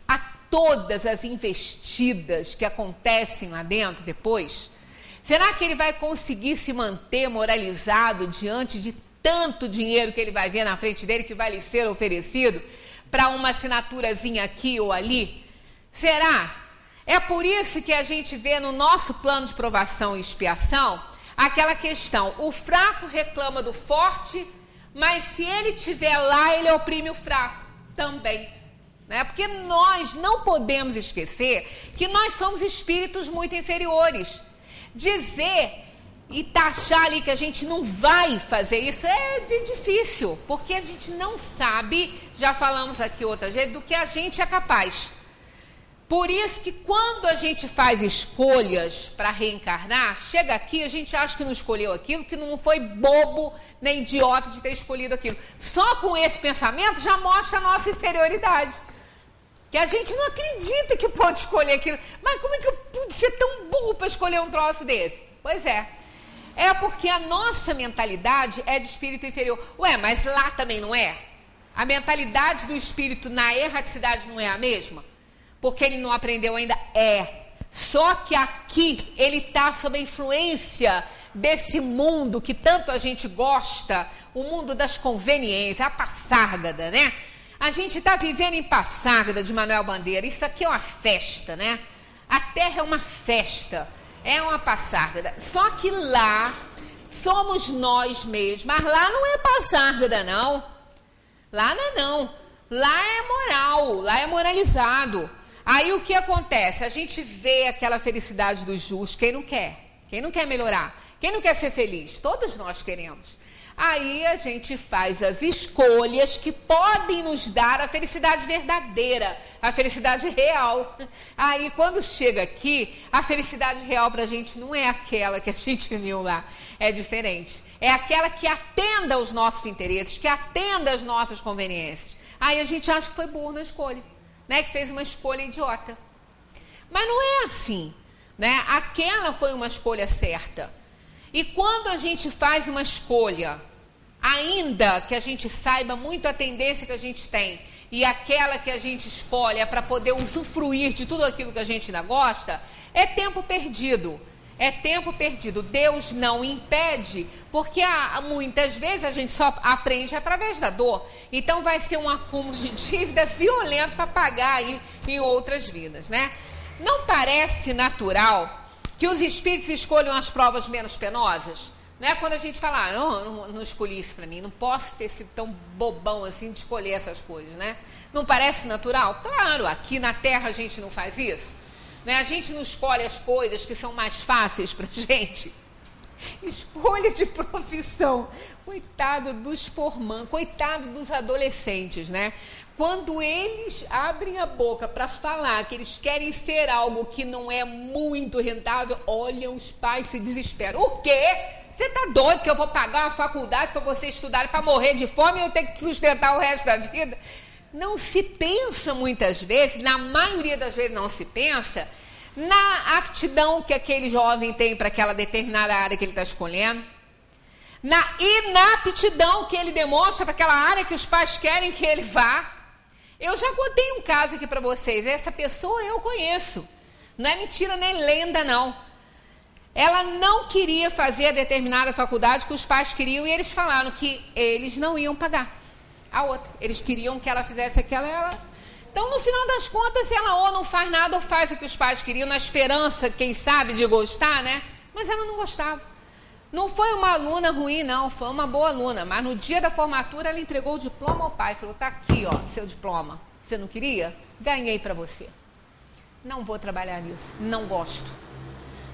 a todas as investidas que acontecem lá dentro depois? Será que ele vai conseguir se manter moralizado diante de tanto dinheiro que ele vai ver na frente dele, que vai lhe ser oferecido para uma assinaturazinha aqui ou ali? Será? É por isso que a gente vê no nosso plano de provação e expiação aquela questão, o fraco reclama do forte, mas se ele estiver lá, ele oprime o fraco também. Né? Porque nós não podemos esquecer que nós somos espíritos muito inferiores. Dizer e taxar ali que a gente não vai fazer isso é difícil, porque a gente não sabe, já falamos aqui outras vezes, do que a gente é capaz. Por isso que quando a gente faz escolhas para reencarnar, chega aqui, a gente acha que não escolheu aquilo, que não foi bobo nem idiota de ter escolhido aquilo. Só com esse pensamento já mostra a nossa inferioridade. Que a gente não acredita que pode escolher aquilo. Mas como é que eu pude ser tão burro para escolher um troço desse? Pois é. É porque a nossa mentalidade é de espírito inferior. Ué, mas lá também não é? A mentalidade do espírito na erraticidade não é a mesma? Porque ele não aprendeu ainda? É. Só que aqui ele está sob a influência desse mundo que tanto a gente gosta, o mundo das conveniências, a Passárgada, né? A gente está vivendo em Passárgada de Manuel Bandeira. Isso aqui é uma festa, né? A Terra é uma festa. É uma Passárgada. Só que lá somos nós mesmos. Mas lá não é Passárgada, não. Lá não é não. Lá é moral. Lá é moralizado. Aí o que acontece? A gente vê aquela felicidade dos justos. Quem não quer? Quem não quer melhorar? Quem não quer ser feliz? Todos nós queremos. Aí a gente faz as escolhas que podem nos dar a felicidade verdadeira, a felicidade real. Aí quando chega aqui, a felicidade real pra gente não é aquela que a gente viu lá, é diferente. É aquela que atenda aos nossos interesses, que atenda às nossas conveniências. Aí a gente acha que foi burro na escolha, né? Que fez uma escolha idiota. Mas não é assim, né? Aquela foi uma escolha certa. E quando a gente faz uma escolha, ainda que a gente saiba muito a tendência que a gente tem, e aquela que a gente escolhe é para poder usufruir de tudo aquilo que a gente ainda gosta, é tempo perdido. É tempo perdido. Deus não impede, porque muitas vezes a gente só aprende através da dor. Então vai ser um acúmulo de dívida violento para pagar aí em outras vidas, né? Não parece natural que os espíritos escolham as provas menos penosas? Né? Quando a gente fala, não escolhi isso para mim, não posso ter sido tão bobão assim de escolher essas coisas, né? Não parece natural? Claro, aqui na Terra a gente não faz isso. Né? A gente não escolhe as coisas que são mais fáceis para a gente. Escolha de profissão. Coitado dos formandos, coitado dos adolescentes, né? Quando eles abrem a boca para falar que eles querem ser algo que não é muito rentável, olha, os pais se desesperam. O quê? Você tá doido que eu vou pagar uma faculdade para você estudar para morrer de fome e eu ter que sustentar o resto da vida? Não se pensa muitas vezes, na maioria das vezes não se pensa, na aptidão que aquele jovem tem para aquela determinada área que ele está escolhendo, na inaptidão que ele demonstra para aquela área que os pais querem que ele vá. Eu já contei um caso aqui para vocês. Essa pessoa eu conheço. Não é mentira nem lenda, não. Ela não queria fazer a determinada faculdade que os pais queriam e eles falaram que eles não iam pagar a outra. Eles queriam que ela fizesse aquela... Então, no final das contas, ela ou não faz nada ou faz o que os pais queriam, na esperança, quem sabe, de gostar, né? Mas ela não gostava. Não foi uma aluna ruim, não, foi uma boa aluna, mas no dia da formatura ela entregou o diploma ao pai, falou, tá aqui, ó, seu diploma, você não queria? Ganhei para você. Não vou trabalhar nisso, não gosto.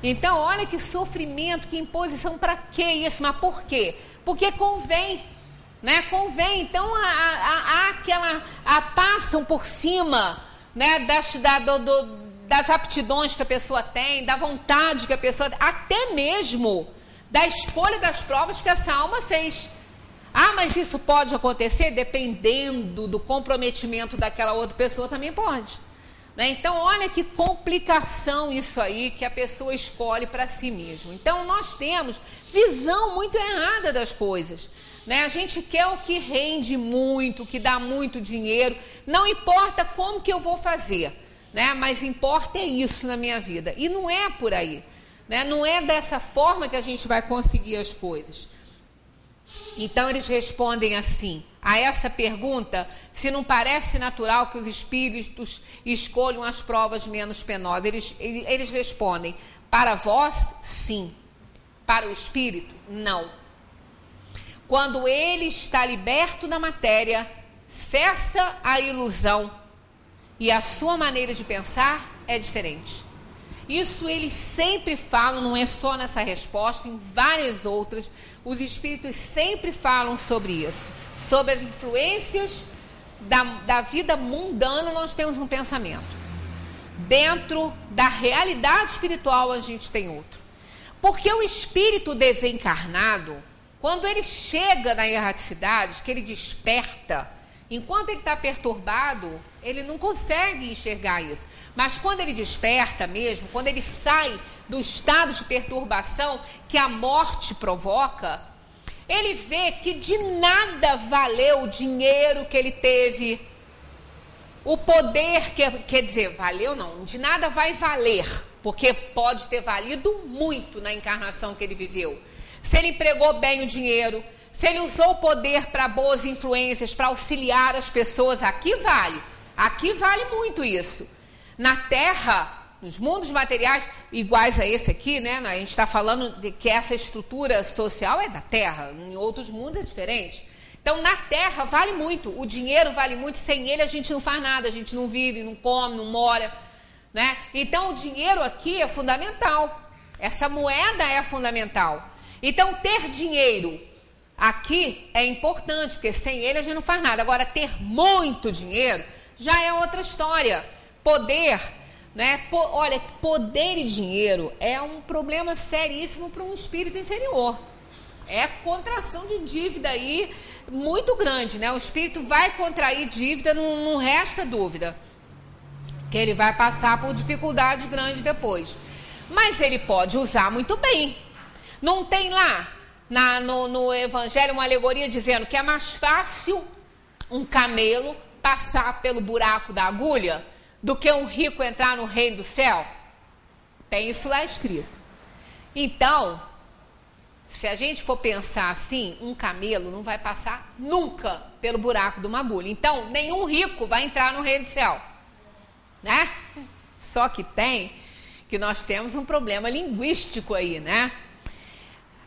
Então, olha que sofrimento, que imposição, para que isso? Mas por quê? Porque convém, né? Convém. Então, passam por cima, né, das aptidões que a pessoa tem, da vontade que a pessoa tem, até mesmo da escolha das provas que essa alma fez. Ah, mas isso pode acontecer? Dependendo do comprometimento daquela outra pessoa, também pode. Né? Então, olha que complicação isso aí que a pessoa escolhe para si mesma. Então, nós temos visão muito errada das coisas. Né? A gente quer o que rende muito, que dá muito dinheiro. Não importa como que eu vou fazer, né? Mas importa é isso na minha vida. E não é por aí. Né? Não é dessa forma que a gente vai conseguir as coisas. Então, eles respondem assim, a essa pergunta, se não parece natural que os espíritos escolham as provas menos penosas. Eles respondem, para vós, sim. Para o espírito, não. Quando ele está liberto da matéria, cessa a ilusão e a sua maneira de pensar é diferente. Isso eles sempre falam, não é só nessa resposta, em várias outras, os espíritos sempre falam sobre isso. Sobre as influências da vida mundana, nós temos um pensamento. Dentro da realidade espiritual, a gente tem outro. Porque o espírito desencarnado, quando ele chega na erraticidade, que ele desperta, enquanto ele está perturbado, ele não consegue enxergar isso. Mas quando ele desperta mesmo, quando ele sai do estado de perturbação que a morte provoca, ele vê que de nada valeu o dinheiro que ele teve, o poder, quer dizer, valeu não, de nada vai valer, porque pode ter valido muito na encarnação que ele viveu. Se ele empregou bem o dinheiro, se ele usou o poder para boas influências, para auxiliar as pessoas, aqui vale muito isso. Na Terra, nos mundos materiais, iguais a esse aqui, né? A gente está falando de que essa estrutura social é da Terra, em outros mundos é diferente. Então, na Terra vale muito, o dinheiro vale muito, sem ele a gente não faz nada, a gente não vive, não come, não mora, né? Então, o dinheiro aqui é fundamental, essa moeda é fundamental. Então, ter dinheiro aqui é importante, porque sem ele a gente não faz nada. Agora, ter muito dinheiro já é outra história. Poder, né? Olha, poder e dinheiro é um problema seríssimo para um espírito inferior. É contração de dívida aí muito grande, né? O espírito vai contrair dívida, não resta dúvida que ele vai passar por dificuldade grande depois. Mas ele pode usar muito bem. Não tem lá no Evangelho uma alegoria dizendo que é mais fácil um camelo passar pelo buraco da agulha do que um rico entrar no reino do céu? Tem isso lá escrito. Então, se a gente for pensar assim, um camelo não vai passar nunca pelo buraco de uma agulha. Então, nenhum rico vai entrar no reino do céu, né? Só que nós temos um problema linguístico aí, né?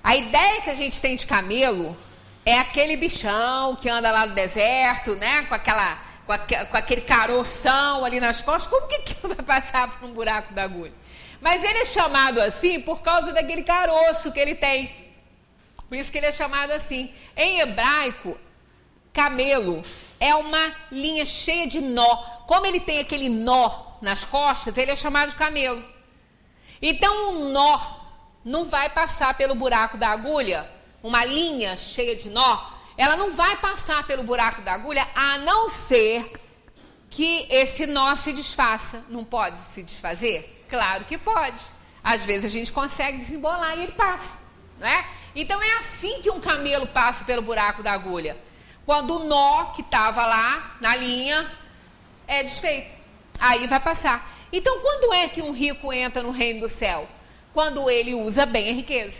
A ideia que a gente tem de camelo é aquele bichão que anda lá no deserto, né? Com aquele caroção ali nas costas. Como que vai passar por um buraco da agulha? Mas ele é chamado assim por causa daquele caroço que ele tem. Por isso que ele é chamado assim. Em hebraico, camelo é uma linha cheia de nó. Como ele tem aquele nó nas costas, ele é chamado de camelo. Então, o nó não vai passar pelo buraco da agulha. Uma linha cheia de nó, ela não vai passar pelo buraco da agulha, a não ser que esse nó se desfaça. Não pode se desfazer? Claro que pode. Às vezes a gente consegue desembolar e ele passa, né? Então é assim que um camelo passa pelo buraco da agulha. Quando o nó que estava lá na linha é desfeito. Aí vai passar. Então quando é que um rico entra no reino do céu? Quando ele usa bem a riqueza.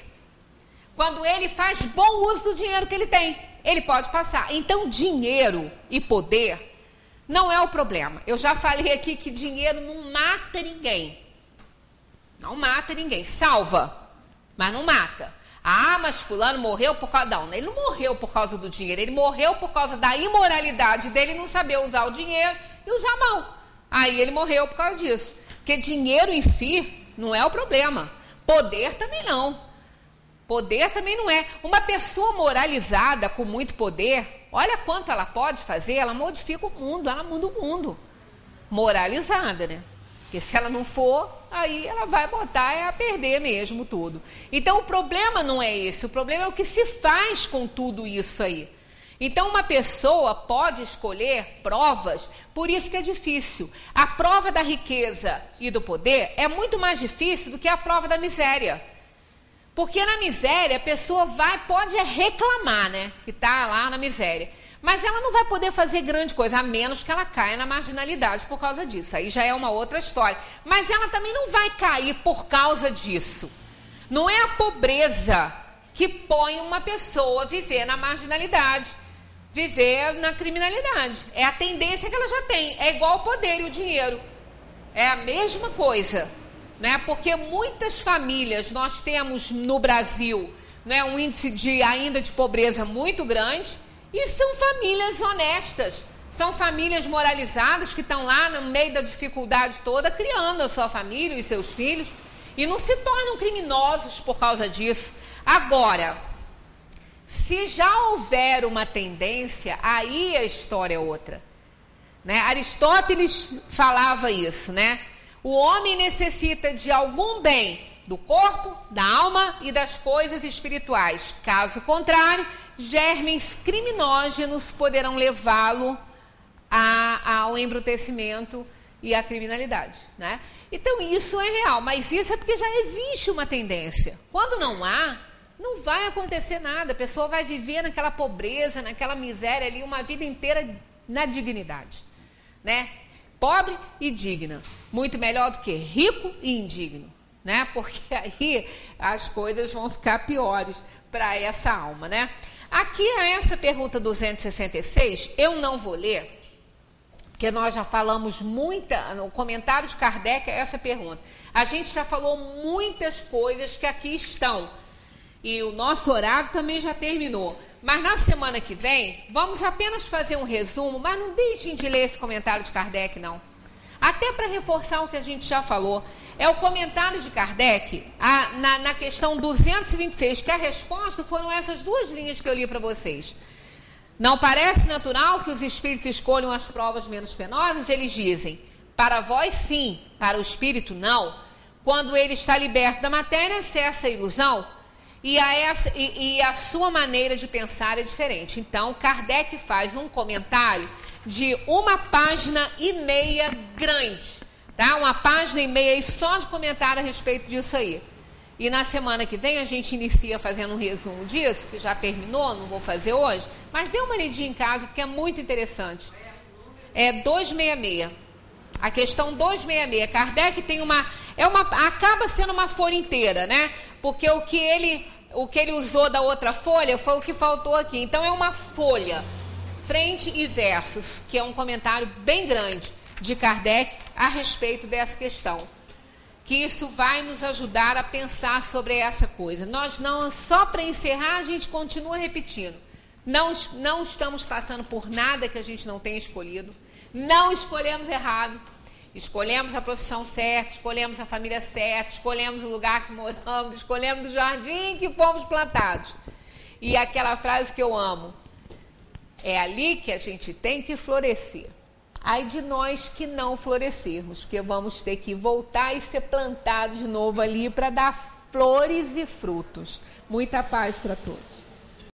Quando ele faz bom uso do dinheiro que ele tem. Ele pode passar. Então dinheiro e poder não é o problema. Eu já falei aqui que dinheiro não mata ninguém. Não mata ninguém. Salva, mas não mata. Ah, mas fulano morreu por causa... Não, ele não morreu por causa do dinheiro, ele morreu por causa da imoralidade dele não saber usar o dinheiro e usar mal. Aí ele morreu por causa disso. Porque dinheiro em si não é o problema. Poder também não. Poder também não é. Uma pessoa moralizada com muito poder, olha quanto ela pode fazer, ela modifica o mundo, ela muda o mundo. Moralizada, né? Porque se ela não for, aí ela vai botar a perder mesmo tudo. Então o problema não é esse, o problema é o que se faz com tudo isso aí. Então uma pessoa pode escolher provas, por isso que é difícil. A prova da riqueza e do poder é muito mais difícil do que a prova da miséria. Porque na miséria a pessoa pode reclamar, né? Que está lá na miséria. Mas ela não vai poder fazer grande coisa, a menos que ela caia na marginalidade por causa disso. Aí já é uma outra história. Mas ela também não vai cair por causa disso. Não é a pobreza que põe uma pessoa a viver na marginalidade, viver na criminalidade. É a tendência que ela já tem. É igual o poder e o dinheiro. É a mesma coisa. Né? Porque muitas famílias, nós temos no Brasil, né, um índice ainda de pobreza muito grande, e são famílias honestas, são famílias moralizadas que estão lá no meio da dificuldade toda, criando a sua família e seus filhos, e não se tornam criminosos por causa disso. Agora, se já houver uma tendência, aí a história é outra. Né? Aristóteles falava isso, né? O homem necessita de algum bem do corpo, da alma e das coisas espirituais. Caso contrário, germes criminógenos poderão levá-lo ao embrutecimento e à criminalidade, né? Então isso é real, mas isso é porque já existe uma tendência. Quando não há, não vai acontecer nada. A pessoa vai viver naquela pobreza, naquela miséria ali, uma vida inteira na dignidade, né? Pobre e digna. Muito melhor do que rico e indigno, né? Porque aí as coisas vão ficar piores para essa alma, né? Aqui, essa pergunta 266, eu não vou ler, porque nós já falamos no comentário de Kardec é essa pergunta. A gente já falou muitas coisas que aqui estão. E o nosso horário também já terminou. Mas na semana que vem, vamos apenas fazer um resumo, mas não deixem de ler esse comentário de Kardec, não. Até para reforçar o que a gente já falou. É o comentário de Kardec na questão 226, que a resposta foram essas duas linhas que eu li para vocês. Não parece natural que os espíritos escolham as provas menos penosas? Eles dizem, para vós sim, para o espírito não. Quando ele está liberto da matéria, cessa a ilusão e a sua maneira de pensar é diferente. Então, Kardec faz um comentário de 1,5 página grande. Tá? 1,5 página só de comentário a respeito disso aí. E na semana que vem a gente inicia fazendo um resumo disso, que já terminou, não vou fazer hoje, mas dê uma lidinha em casa, porque é muito interessante. É 266. A questão 266. Kardec tem acaba sendo uma folha inteira, né? Porque o que ele usou da outra folha foi o que faltou aqui. Então é uma folha, frente e versos, que é um comentário bem grande de Kardec a respeito dessa questão. Que isso vai nos ajudar a pensar sobre essa coisa. Nós não, só para encerrar, a gente continua repetindo. Não estamos passando por nada que a gente não tenha escolhido. Não escolhemos errado. Escolhemos a profissão certa, escolhemos a família certa, escolhemos o lugar que moramos, escolhemos o jardim que fomos plantados. E aquela frase que eu amo, é ali que a gente tem que florescer. Ai de nós que não florescermos, porque vamos ter que voltar e ser plantados de novo ali para dar flores e frutos. Muita paz para todos.